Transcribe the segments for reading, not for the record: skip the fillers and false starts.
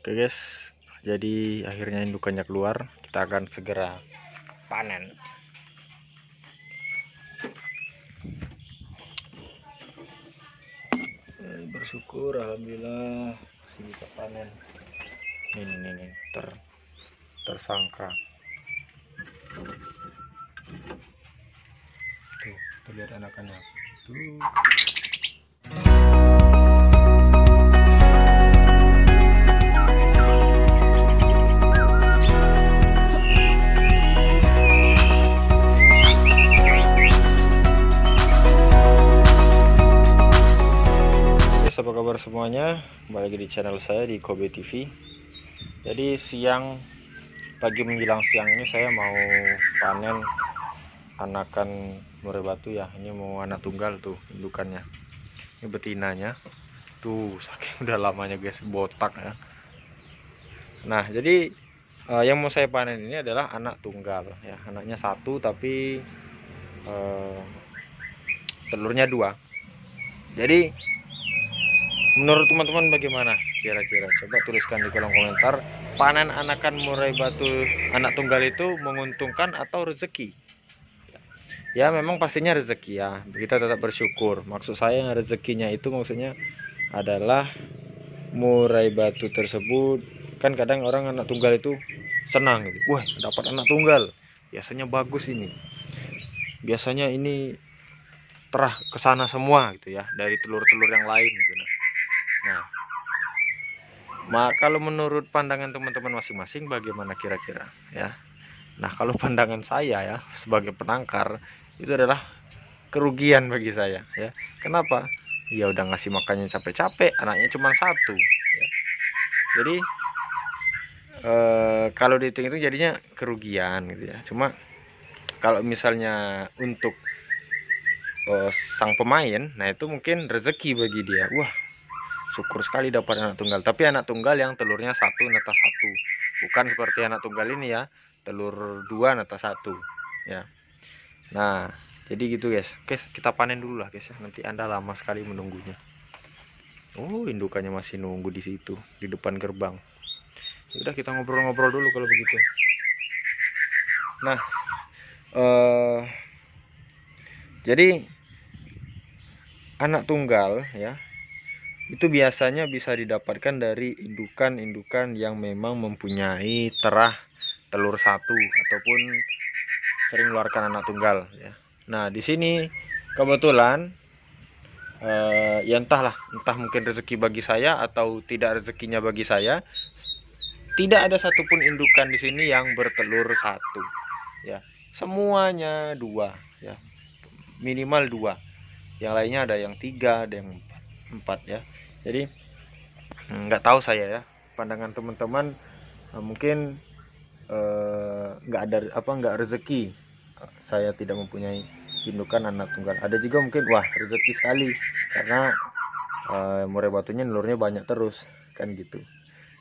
Oke guys, jadi akhirnya indukannya keluar. Kita akan segera panen. Bersyukur, alhamdulillah masih bisa panen. Ini tersangka. Tuh lihat anakannya. Tuh. Apa kabar semuanya, kembali lagi di channel saya di Kobe TV. Jadi pagi menjelang siang ini saya mau panen anakan murai batu ya. Ini mau anak tunggal tuh indukannya, ini betinanya tuh, saking udah lamanya guys, botak ya. Nah jadi yang mau saya panen ini adalah anak tunggal ya, anaknya satu tapi telurnya dua. Jadi menurut teman-teman bagaimana kira-kira? Coba tuliskan di kolom komentar. Panen anakan murai batu anak tunggal itu menguntungkan atau rezeki? Ya memang pastinya rezeki ya. Kita tetap bersyukur. Maksud saya rezekinya itu maksudnya adalah murai batu tersebut. Kan kadang orang anak tunggal itu senang gitu. Wah, dapat anak tunggal. Biasanya bagus ini. Biasanya ini terah ke sana semua gitu ya, dari telur-telur yang lain gitu. Nah, kalau menurut pandangan teman-teman masing-masing bagaimana kira-kira ya? Nah, kalau pandangan saya ya sebagai penangkar itu adalah kerugian bagi saya ya. Kenapa? Ya udah ngasih makannya capek-capek, anaknya cuma satu ya. Jadi kalau dihitung itu jadinya kerugian gitu ya. Cuma kalau misalnya untuk sang pemain, nah itu mungkin rezeki bagi dia. Wah, syukur sekali dapat anak tunggal. Tapi anak tunggal yang telurnya satu netas satu, bukan seperti anak tunggal ini ya, telur dua netas satu ya. Nah jadi gitu guys. Oke, kita panen dulu lah guys ya, nanti Anda lama sekali menunggunya. Oh, indukannya masih nunggu di situ di depan gerbang. Udah, kita ngobrol-ngobrol dulu kalau begitu. Nah jadi anak tunggal ya itu biasanya bisa didapatkan dari indukan-indukan yang memang mempunyai terah telur satu ataupun sering mengeluarkan anak tunggal ya. Nah di sini kebetulan ya entah mungkin rezeki bagi saya atau tidak rezekinya bagi saya, tidak ada satupun indukan di sini yang bertelur satu ya, semuanya dua ya, minimal dua. Yang lainnya ada yang tiga, ada yang empat ya. Jadi nggak tahu saya ya, pandangan teman-teman mungkin nggak rezeki saya tidak mempunyai indukan anak tunggal. Ada juga mungkin wah rezeki sekali karena murai batunya telurnya banyak terus kan gitu.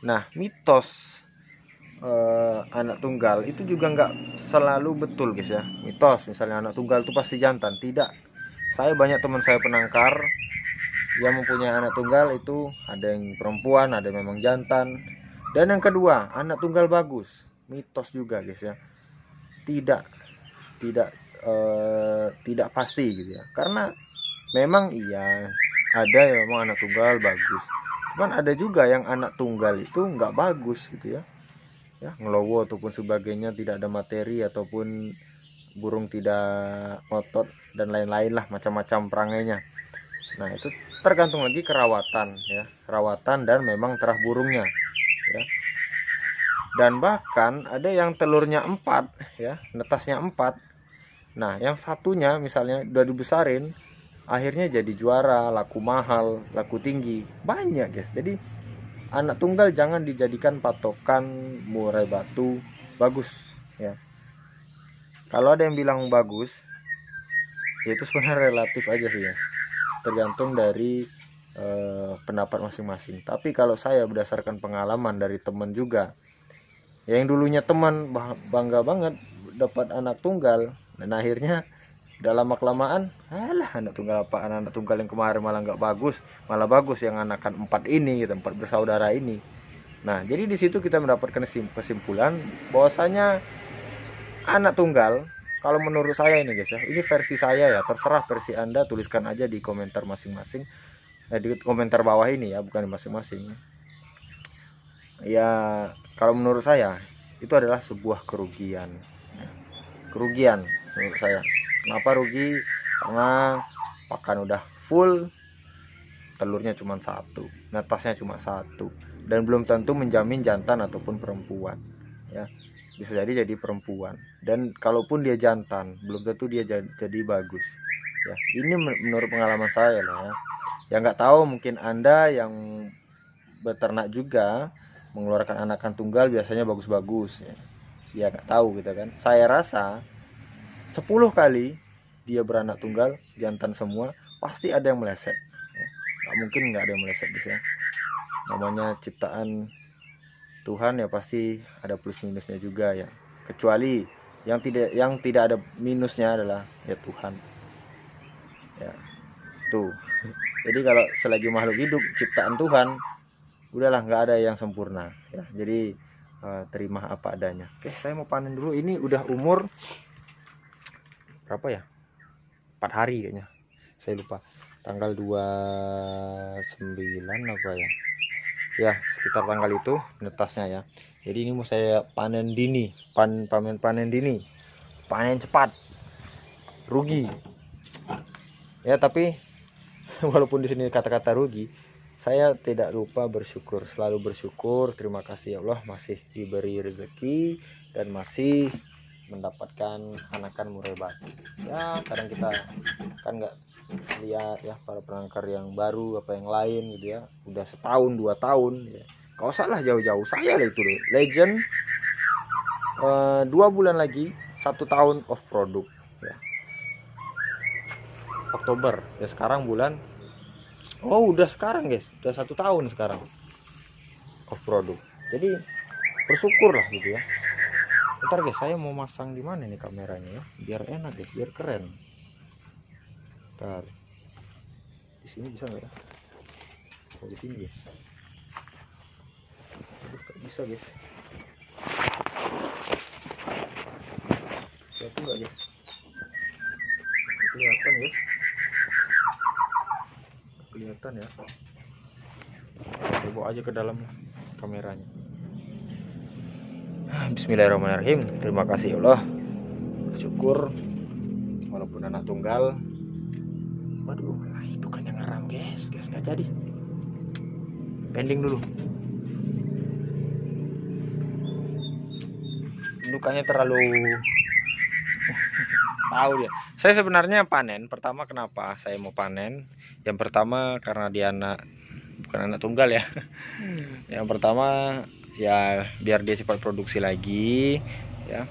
Nah mitos anak tunggal itu juga nggak selalu betul guys ya. Mitos misalnya anak tunggal itu pasti jantan, tidak. Saya banyak teman saya penangkar yang mempunyai anak tunggal itu ada yang perempuan, ada yang memang jantan. Dan yang kedua, anak tunggal bagus, mitos juga guys ya. Tidak pasti gitu ya. Karena memang iya ada yang memang anak tunggal bagus. Cuman ada juga yang anak tunggal itu nggak bagus gitu ya. Ya, ngelowo ataupun sebagainya, tidak ada materi ataupun burung tidak otot dan lain-lain lah, macam-macam perangainya. Nah itu tergantung lagi kerawatan ya, rawatan dan memang terah burungnya ya. Dan bahkan ada yang telurnya 4 ya, netasnya 4. Nah yang satunya misalnya udah dibesarin, akhirnya jadi juara, laku mahal, laku tinggi, banyak guys. Jadi anak tunggal jangan dijadikan patokan murai batu bagus ya. Kalau ada yang bilang bagus, ya itu sebenarnya relatif aja sih ya, tergantung dari pendapat masing-masing. Tapi kalau saya berdasarkan pengalaman dari teman juga, yang dulunya teman bangga banget dapat anak tunggal, dan akhirnya udah lama kelamaan, alah anak tunggal apaan, anak tunggal yang kemarin malah nggak bagus, malah bagus yang anakan 4 ini gitu, 4 bersaudara ini. Nah, jadi di situ kita mendapatkan kesimpulan bahwasanya anak tunggal, kalau menurut saya ini guys ya, ini versi saya ya, terserah versi Anda, tuliskan aja di komentar masing-masing, di komentar bawah ini ya, bukan masing-masing. Ya, kalau menurut saya itu adalah sebuah kerugian. Kerugian menurut saya. Kenapa rugi? Karena pakan udah full, telurnya cuma satu, netasnya cuma satu, dan belum tentu menjamin jantan ataupun perempuan ya, bisa jadi perempuan, dan kalaupun dia jantan belum tentu dia jadi bagus ya. Ini menurut pengalaman saya lah ya. Yang nggak tahu mungkin Anda yang beternak juga mengeluarkan anakan tunggal biasanya bagus-bagus ya nggak tahu gitu kan. Saya rasa 10 kali dia beranak tunggal jantan semua, pasti ada yang meleset. Nggak mungkin nggak ada yang meleset guys ya. Namanya ciptaan Tuhan ya, pasti ada plus minusnya juga ya. Kecuali yang tidak ada minusnya adalah ya Tuhan. Ya. Tuh. Jadi kalau selagi makhluk hidup ciptaan Tuhan, udahlah nggak ada yang sempurna ya. Jadi terima apa adanya. Oke, saya mau panen dulu. Ini udah umur berapa ya? 4 hari kayaknya. Saya lupa. Tanggal 29 apa ya? Ya, sekitar tanggal itu netasnya ya. Jadi ini mau saya panen dini, panen dini. Panen cepat. Rugi. Ya, tapi walaupun di sini kata-kata rugi, saya tidak lupa bersyukur, selalu bersyukur. Terima kasih ya Allah masih diberi rezeki dan masih mendapatkan anakan murai batu. Ya, kadang kita kan nggak lihat ya para penangkar yang baru apa yang lain gitu ya, udah setahun 2 tahun ya. Kau salah jauh-jauh, saya lah itu deh legend. 2 bulan lagi 1 tahun off produk ya. Oktober ya, sekarang bulan udah sekarang guys, udah 1 tahun sekarang off produk. Jadi bersyukur lah gitu ya. Ntar guys, saya mau masang di mana nih kameranya ya, biar enak guys, biar keren. Ntar di sini bisa nggak ya? Di sini guys. Gak bisa guys. Satu nggak guys? Kelihatan guys. Kelihatan ya. Saya bawa aja ke dalam kameranya. Bismillahirrahmanirrahim. Terima kasih Allah. Syukur walaupun anak tunggal. Waduh, itu kan yang ngeram guys nggak jadi. Pending dulu. Indukannya terlalu tahu dia. Saya sebenarnya panen. Pertama kenapa saya mau panen? Yang pertama karena dia bukan anak tunggal ya. Yang pertama ya biar dia cepat produksi lagi ya,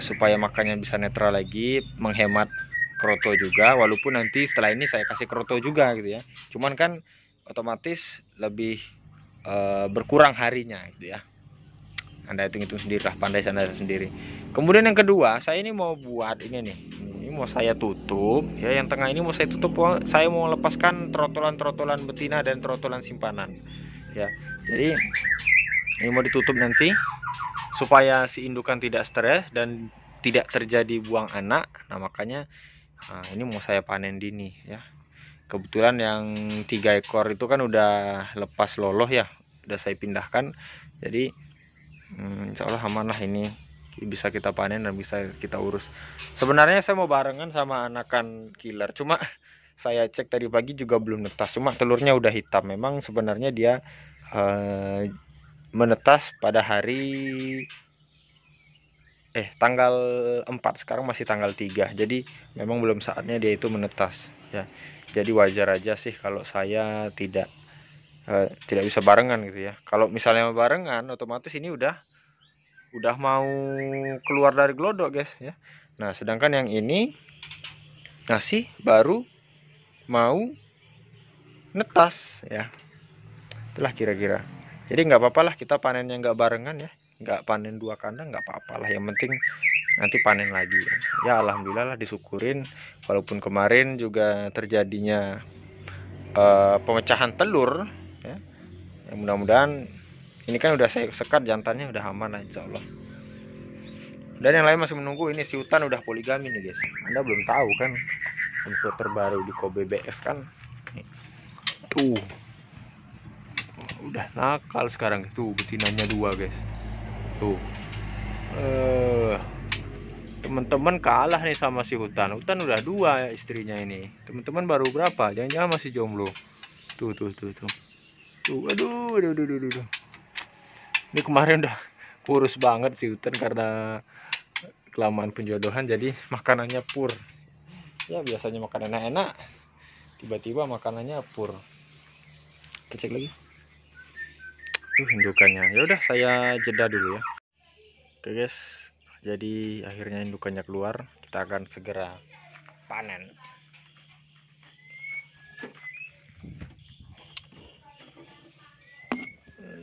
supaya makannya bisa netral lagi, menghemat kroto juga. Walaupun nanti setelah ini saya kasih kroto juga gitu ya, cuman kan otomatis lebih berkurang harinya gitu ya. Anda hitung-hitung sendiri lah, pandai Anda sendiri. Kemudian yang kedua, saya ini mau buat ini nih, ini mau saya tutup ya, yang tengah ini mau saya tutup. Saya mau lepaskan trotolan betina dan trotolan simpanan ya. Jadi ini mau ditutup nanti supaya si indukan tidak stres dan tidak terjadi buang anak. Nah makanya ini mau saya panen dini ya. Kebetulan yang 3 ekor itu kan udah lepas loloh ya, udah saya pindahkan. Jadi insya Allah aman lah, ini bisa kita panen dan bisa kita urus. Sebenarnya saya mau barengan sama anakan killer, cuma saya cek tadi pagi juga belum netas, cuma telurnya udah hitam. Memang sebenarnya dia menetas pada hari tanggal 4, sekarang masih tanggal 3. Jadi memang belum saatnya dia itu menetas ya. Jadi wajar aja sih kalau saya tidak bisa barengan gitu ya. Kalau misalnya barengan otomatis ini udah mau keluar dari glodok guys ya. Nah sedangkan yang ini ngasih baru mau netas ya. Itulah kira-kira. Jadi nggak apa-apa lah kita panennya nggak barengan ya, nggak panen 2 kandang nggak apa-apa lah, yang penting nanti panen lagi ya. Alhamdulillah lah, disyukurin. Walaupun kemarin juga terjadinya pemecahan telur ya, yang mudah-mudahan Ini kan udah saya sekat jantannya, udah aman lah insya Allah. Dan yang lain masih menunggu. Ini si hutan udah poligami nih guys. Anda belum tahu kan info terbaru di Kobe BF kan. Tuh udah nakal sekarang. Tuh betinanya 2 guys. Tuh teman-teman kalah nih sama si hutan. Hutan udah 2 istrinya ini. Teman-teman baru berapa? Jangan-jangan masih jomblo. Tuh. Aduh. Ini kemarin udah kurus banget si hutan karena kelamaan penjodohan, jadi makanannya pur. Ya biasanya makanan enak, tiba-tiba makanannya pur. Kita cek lagi. Tuh indukannya. Ya udah saya jeda dulu ya. Oke guys, jadi akhirnya indukannya keluar. Kita akan segera panen.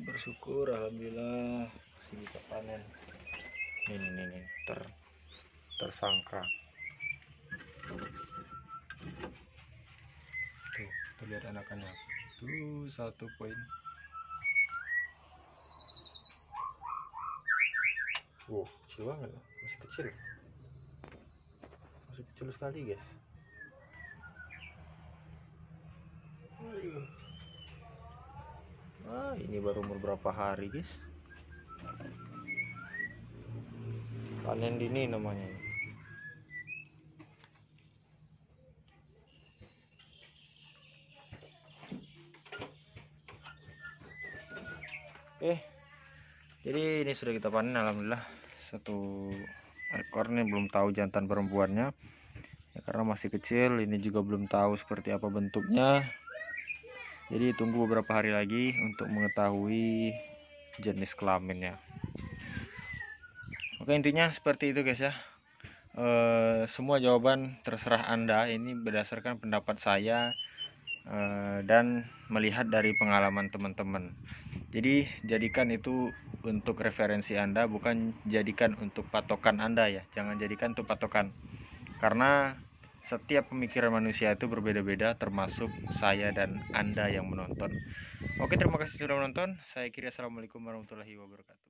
Bersyukur alhamdulillah masih bisa panen. Ini tersangka. Tuh lihat anakannya. Tuh 1 poin. Kecil banget, masih kecil sekali guys. Ini baru umur berapa hari guys. Panen dini namanya. Oke, jadi ini sudah kita panen alhamdulillah. 1 ekor nih, belum tahu jantan perempuannya ya, karena masih kecil. Ini juga belum tahu seperti apa bentuknya, jadi tunggu beberapa hari lagi untuk mengetahui jenis kelaminnya. Oke, intinya seperti itu guys ya. Semua jawaban terserah Anda, ini berdasarkan pendapat saya dan melihat dari pengalaman teman-teman. Jadi jadikan itu untuk referensi Anda, bukan jadikan untuk patokan Anda ya. Jangan jadikan untuk patokan, karena setiap pemikiran manusia itu berbeda-beda, termasuk saya dan Anda yang menonton. Oke, terima kasih sudah menonton. Saya kira assalamualaikum warahmatullahi wabarakatuh.